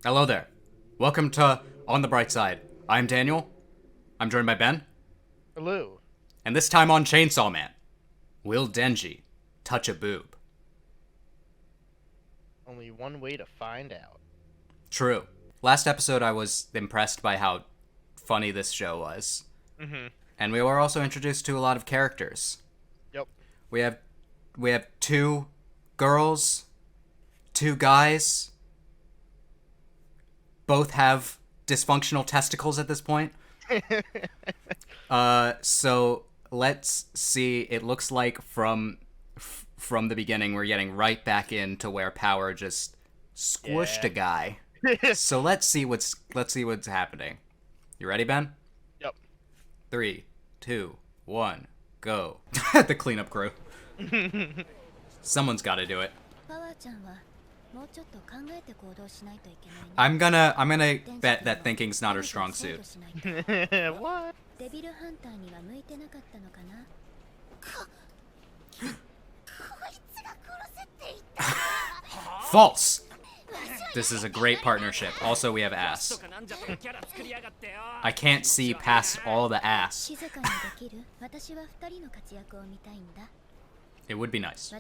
Hello there. Welcome to On the Bright Side. I'm Daniel. I'm joined by Ben. Hello. And this time on Chainsaw Man, will Denji touch a boob? Only one way to find out. True. Last episode I was impressed by how funny this show was. Mm-hmm. And we were also introduced to a lot of characters. Yep. We have two girls, two guys. Both have dysfunctional testicles at this point. So let's see. It looks like from the beginning we're getting right back into where Power just squished a guy. So let's see what's happening. You ready, Ben? Yep. 3, 2, 1, go. The cleanup crew. Someone's got to do it. I'm gonna bet that thinking's not her strong suit. What? False. This is a great partnership. Also, we have ass. I can't see past all the ass. It would be nice.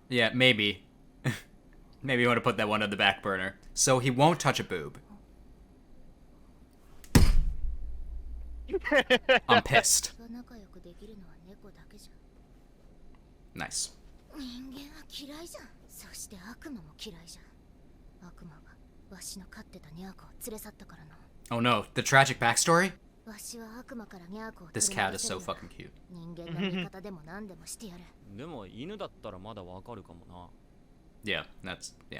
Yeah, maybe. Maybe you want to put that one on the back burner. So he won't touch a boob. I'm pissed. Nice. Oh no, the tragic backstory? This cat is so fucking cute. Yeah, that's, yeah.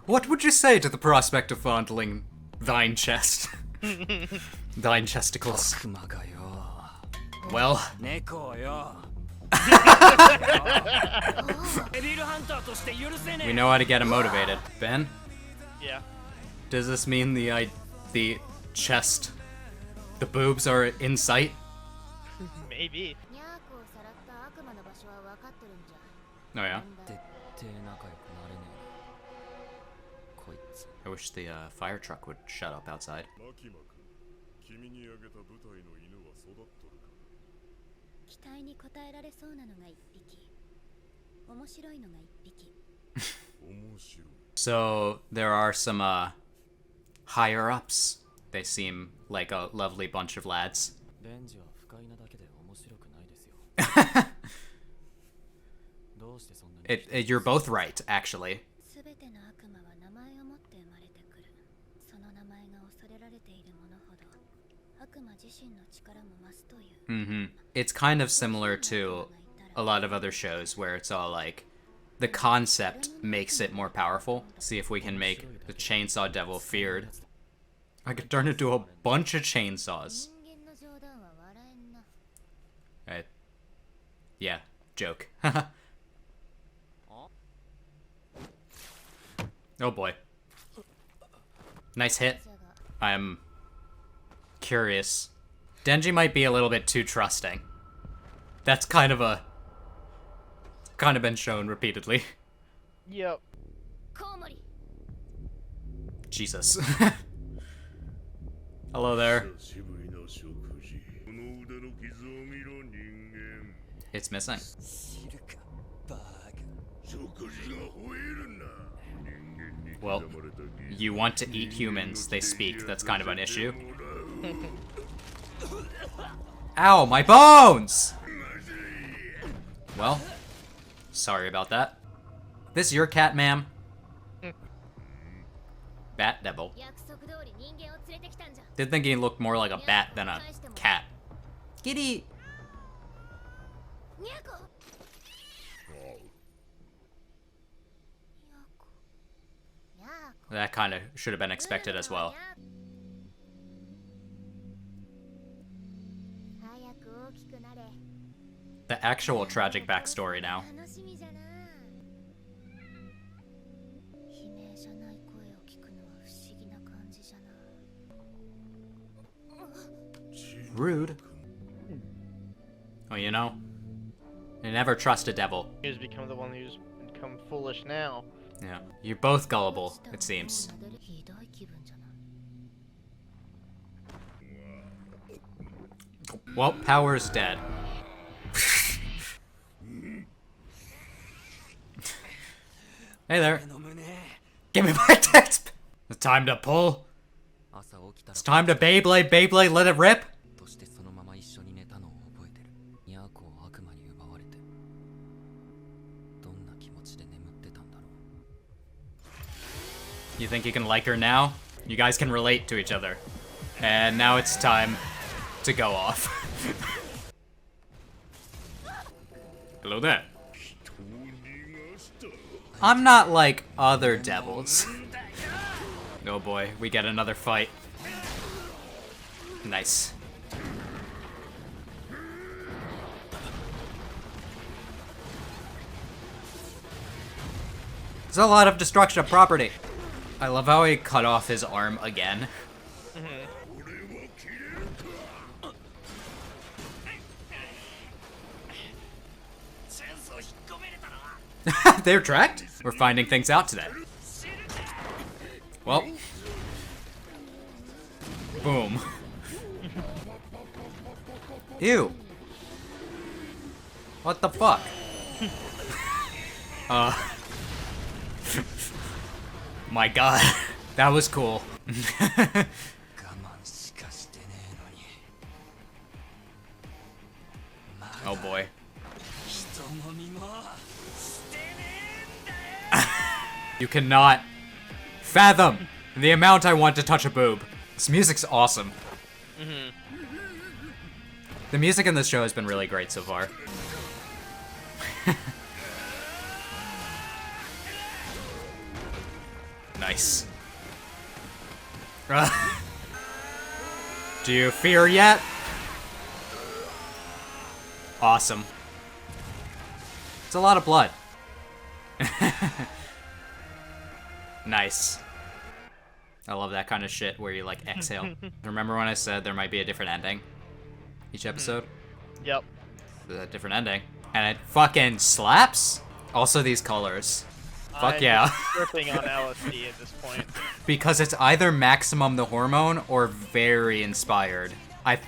What would you say to the prospect of fondling thine chest? Thine chesticles. Well. We know how to get him motivated. Ben? Yeah. Does this mean the chest, the boobs are in sight? Maybe. Oh yeah? I wish the fire truck would shut up outside. So there are some higher ups. They seem like a lovely bunch of lads. You're both right, actually. It's kind of similar to a lot of other shows where it's all like, the concept makes it more powerful. See if we can make the Chainsaw Devil feared. I could turn into a bunch of chainsaws. Yeah, joke. Oh boy. Nice hit. I'm curious. Denji might be a little bit too trusting. That's kind of been shown repeatedly. Yep. Jesus. Hello there. It's missing. Well, you want to eat humans, they speak. That's kind of an issue. Ow, my bones! Well, sorry about that. This your cat, ma'am? Bat devil. Did think he looked more like a bat than a cat. Kitty! That kind of should have been expected as well. The actual tragic backstory now. Rude. Oh, you know? You never trust a devil. Who's become the one who's become foolish now? Yeah. You're both gullible, it seems. Well, Power's dead. Hey there. Give me my text. It's time to pull. It's time to Beyblade, let it rip. You think you can like her now? You guys can relate to each other. And now it's time to go off. Hello there. I'm not like other devils. Oh boy, we get another fight. Nice. There's a lot of destruction of property. I love how he cut off his arm again. They're tracked? We're finding things out today. Well. Boom. Ew. What the fuck? My god. That was cool. Oh boy. You cannot fathom the amount I want to touch a boob. This music's awesome. The music in this show has been really great so far. Nice. Do you fear yet? Awesome. It's a lot of blood. Nice. I love that kind of shit where you like exhale. Remember when I said there might be a different ending each episode? Yep. A different ending. And it fucking slaps? Also these colors. Fuck yeah. Tripping on LSD at this point. Because it's either Maximum the Hormone or very inspired.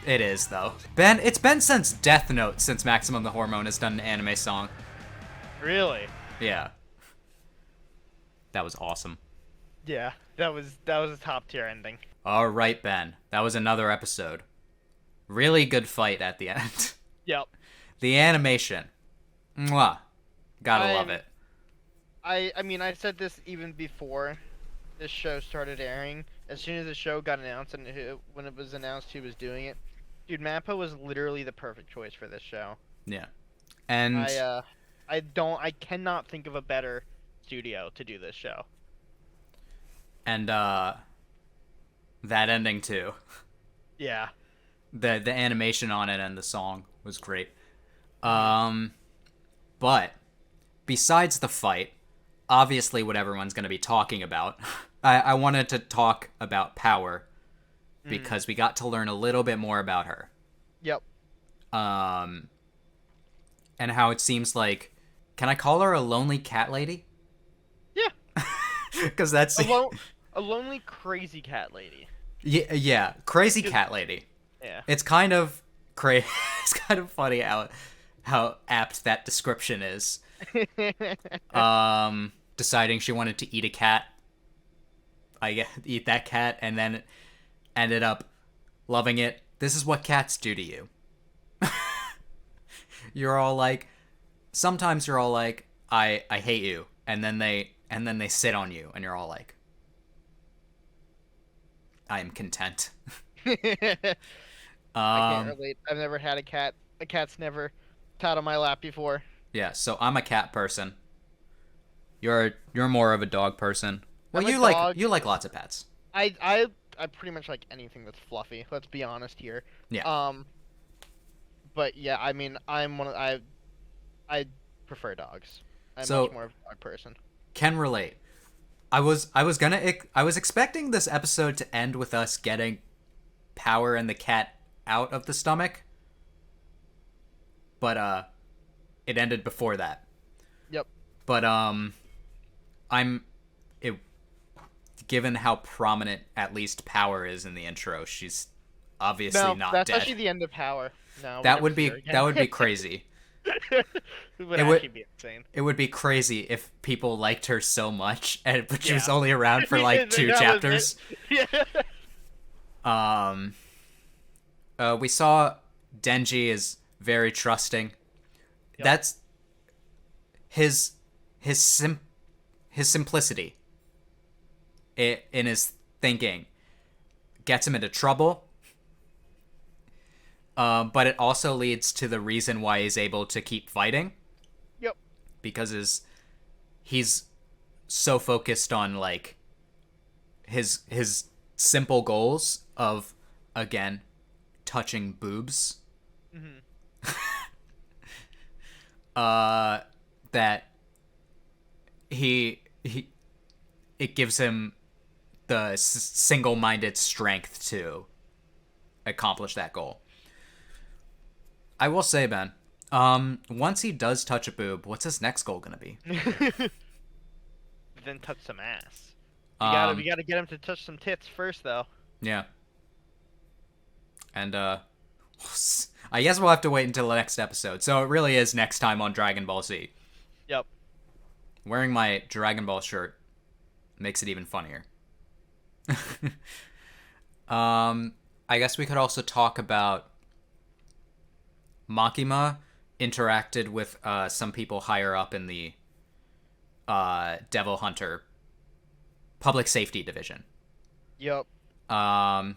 It is though. It's been since Death Note since Maximum the Hormone has done an anime song. Really? Yeah. That was awesome. Yeah, that was a top tier ending. All right, Ben. That was another episode. Really good fight at the end. Yep. The animation. Mwah. Gotta love it. I mean, I said this even before this show started airing. As soon as the show got announced and when it was announced who was doing it, dude, Mappa was literally the perfect choice for this show. Yeah. And I cannot think of a better studio to do this show. And that ending too. Yeah. The animation on it and the song was great. But besides the fight, obviously what everyone's going to be talking about, I wanted to talk about Power because we got to learn a little bit more about her. Yep. And how it seems like, can I call her a lonely cat lady? Yeah. Because that's a lonely crazy cat lady. Yeah, crazy cat lady. Yeah. It's kind of it's kind of funny how apt that description is. Deciding she wanted to eat a cat. Eat that cat, and then ended up loving it. This is what cats do to you. You're all like, sometimes you're all like, I hate you, and then they sit on you, and you're all like, I am content. I can't relate. I've never had a cat. A cat's never sat on my lap before. Yeah, so I'm a cat person. You're more of a dog person. Well, I'm a dog. you like lots of pets. I pretty much like anything that's fluffy. Let's be honest here. Yeah. But yeah, I mean, I prefer dogs. I'm So- much more of a dog person. Can relate. I was expecting this episode to end with us getting Power and the cat out of the stomach, but it ended before that. Yep. But I'm it given how prominent at least Power is in the intro, she's obviously No, not that's dead. actually the end of Power. No, we That never would see be her again. that would be crazy. It would It would- actually be insane. It would be crazy if people liked her so much, but she was Yeah. only around for like 2 That was chapters. it. Yeah. We saw Denji is very trusting. Yep. That's his simplicity in his thinking gets him into trouble. But it also leads to the reason why he's able to keep fighting, Yep. because he's so focused on like his simple goals of, again, touching boobs. That he it gives him the single-minded strength to accomplish that goal. I will say, Ben, once he does touch a boob, what's his next goal gonna be? Then touch some ass. Um, We gotta get him to touch some tits first, though. Yeah. And I guess we'll have to wait until the next episode. So it really is next time on Dragon Ball Z. Yep. Wearing my Dragon Ball shirt makes it even funnier. I guess we could also talk about Makima interacted with some people higher up in the Devil Hunter Public Safety Division. Yep. Um,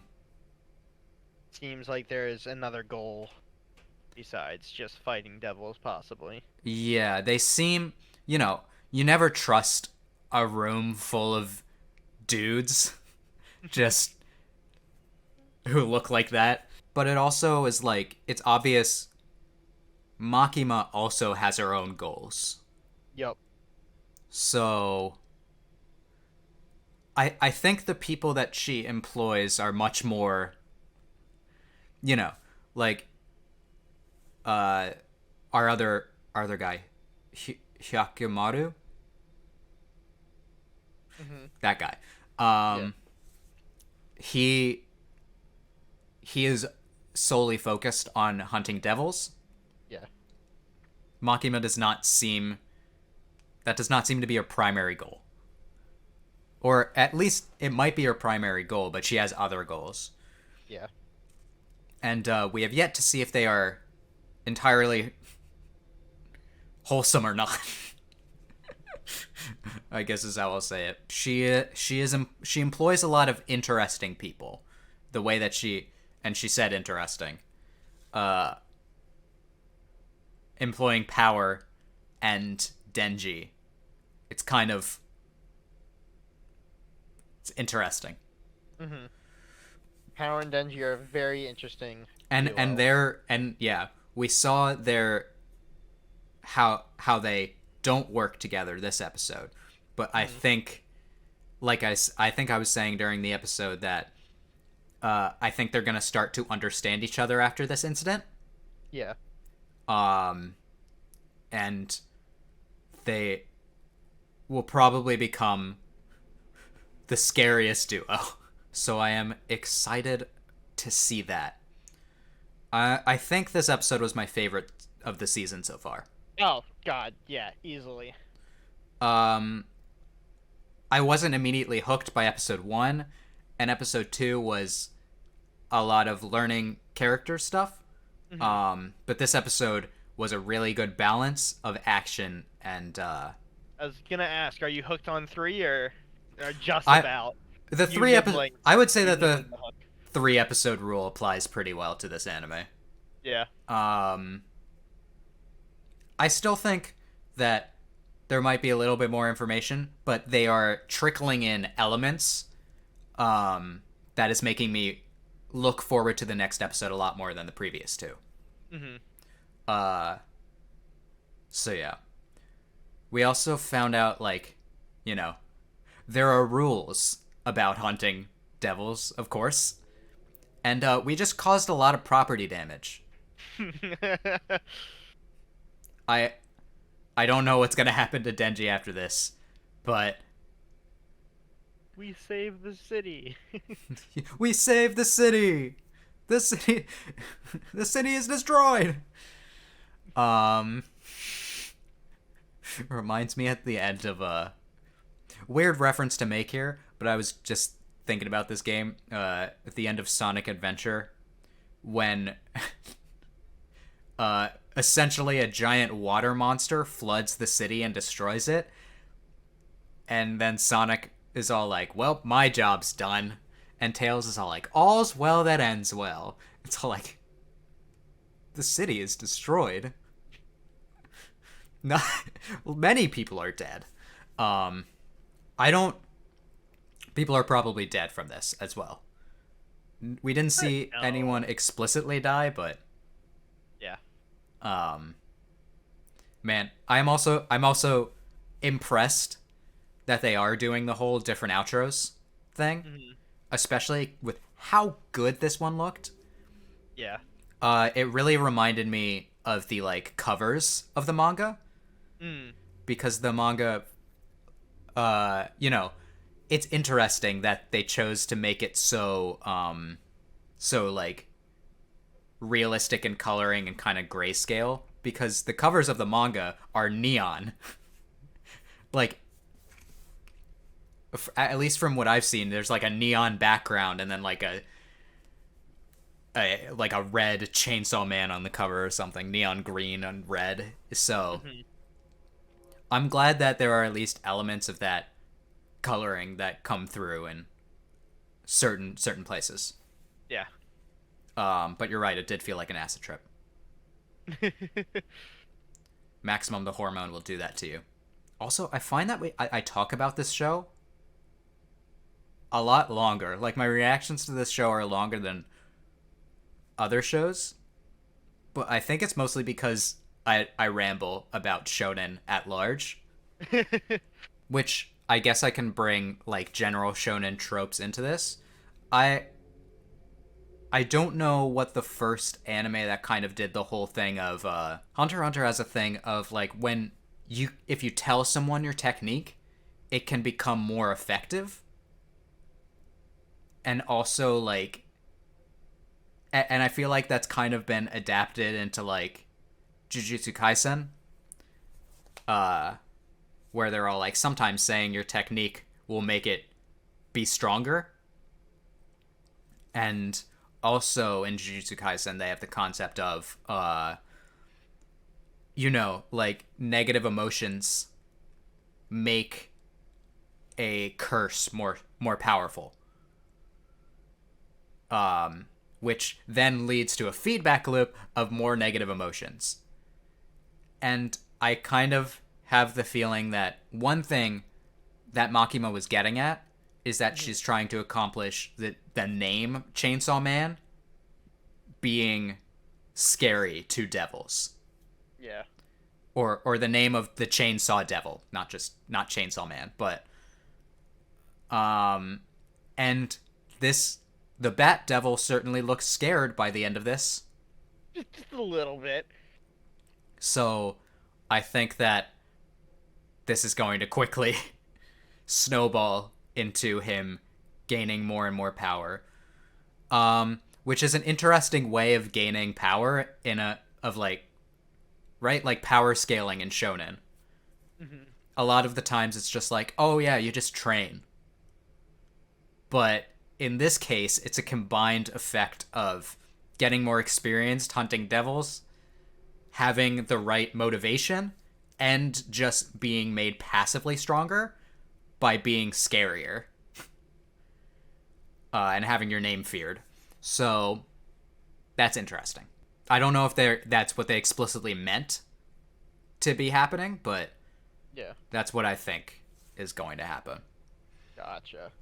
Seems like there is another goal besides just fighting devils, possibly. yeah, they seem, you never trust a room full of dudes just who look like that. But it also is like, it's obvious Makima also has her own goals. Yep. So I think the people that she employs are much more, like our other guy, Hyakumaru. That guy. Yeah. He is solely focused on hunting devils. Yeah. Makima does not seem to be her primary goal. Or at least it might be her primary goal, but she has other goals. Yeah. And we have yet to see if they are entirely wholesome or not. I guess is how I'll say it. She employs a lot of interesting people. The way that she said interesting. Employing Power and Denji. It's interesting. Power and Denji are very interesting. And duo. we saw their how they don't work together this episode. But I think, I think I was saying during the episode that I think they're gonna start to understand each other after this incident. Yeah. And they will probably become the scariest duo. So I am excited to see that. I think this episode was my favorite of the season so far. Oh God, yeah, easily. I wasn't immediately hooked by episode 1, and episode 2 was a lot of learning character stuff. But this episode was a really good balance of action and I was gonna ask, are you hooked on 3 or just I- about? the You 3 did, episode. like, I would say you that did the hook. 3 episode rule applies pretty well to this anime. Yeah. I still think that there might be a little bit more information, but they are trickling in elements that is making me look forward to the next episode a lot more than the previous 2. So yeah. We also found out, there are rules about hunting devils, of course. And we just caused a lot of property damage. I I don't know what's gonna happen to Denji after this, but We saved the city. we saved the city. The city, the city is destroyed. Um, reminds me at the end of a weird reference to make here, but I was just thinking about this game at the end of Sonic Adventure when essentially a giant water monster floods the city and destroys it, and then Sonic is all like, "Well, my job's done," and Tails is all like, "All's well that ends well." It's all like, the city is destroyed. Not many people are dead. I don't. People are probably dead from this as well. We didn't see anyone explicitly die, but Yeah. Man, I'm also impressed that they are doing the whole different outros thing, especially with how good this one looked. Yeah. It really reminded me of the like covers of the manga, because the manga, it's interesting that they chose to make it so like realistic in coloring and kind of grayscale, because the covers of the manga are neon. Like, at least from what I've seen, there's like a neon background and then like a red Chainsaw Man on the cover or something, neon green and red. So I'm glad that there are at least elements of that coloring that come through in certain places. Yeah. But you're right, it did feel like an acid trip. Maximum the Hormone will do that to you. Also, I find that I talk about this show a lot longer. Like, my reactions to this show are longer than other shows. But I think it's mostly because I ramble about shonen at large. Which I guess I can bring, like, general shonen tropes into this. I don't know what the first anime that kind of did the whole thing of Hunter x Hunter has a thing of like if you tell someone your technique, it can become more effective. And also like and I feel like that's kind of been adapted into like Jujutsu Kaisen, where they're all like, sometimes saying your technique will make it be stronger. And also in Jujutsu Kaisen, they have the concept of, like negative emotions make a curse more powerful. Which then leads to a feedback loop of more negative emotions. And I kind of have the feeling that one thing that Makima was getting at is that she's trying to accomplish the name Chainsaw Man being scary to devils. Yeah. Or the name of the Chainsaw Devil, not Chainsaw Man, but and the Bat Devil certainly looks scared by the end of this. Just a little bit. So I think that this is going to quickly snowball into him gaining more and more power. Which is an interesting way of gaining power like power scaling in shonen. Mm-hmm. A lot of the times it's just like, oh yeah, you just train. But in this case, it's a combined effect of getting more experienced hunting devils, having the right motivation, and just being made passively stronger by being scarier. And having your name feared. So that's interesting. I don't know if that's what they explicitly meant to be happening, but Yeah. that's what I think is going to happen. Gotcha.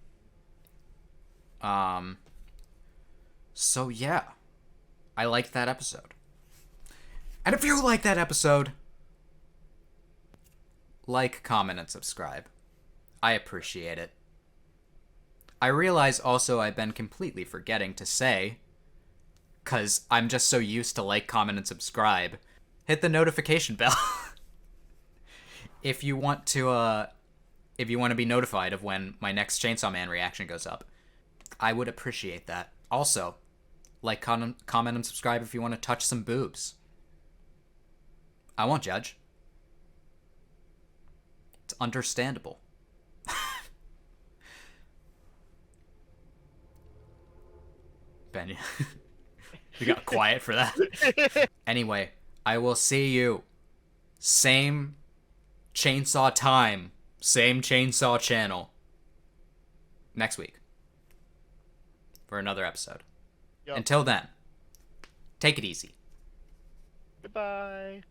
So yeah, I liked that episode. And if you like that episode, like, comment, and subscribe. I appreciate it. I realize also I've been completely forgetting to say because I'm just so used to like, comment, and subscribe. Hit the notification bell if you want to be notified of when my next Chainsaw Man reaction goes up. I would appreciate that. Also, like, comment, and subscribe if you want to touch some boobs. I won't judge. It's understandable. Ben, you got quiet for that. Anyway, I will see you. Same chainsaw time, same chainsaw channel. Next week. For another episode. Yup. Until then, take it easy. Goodbye.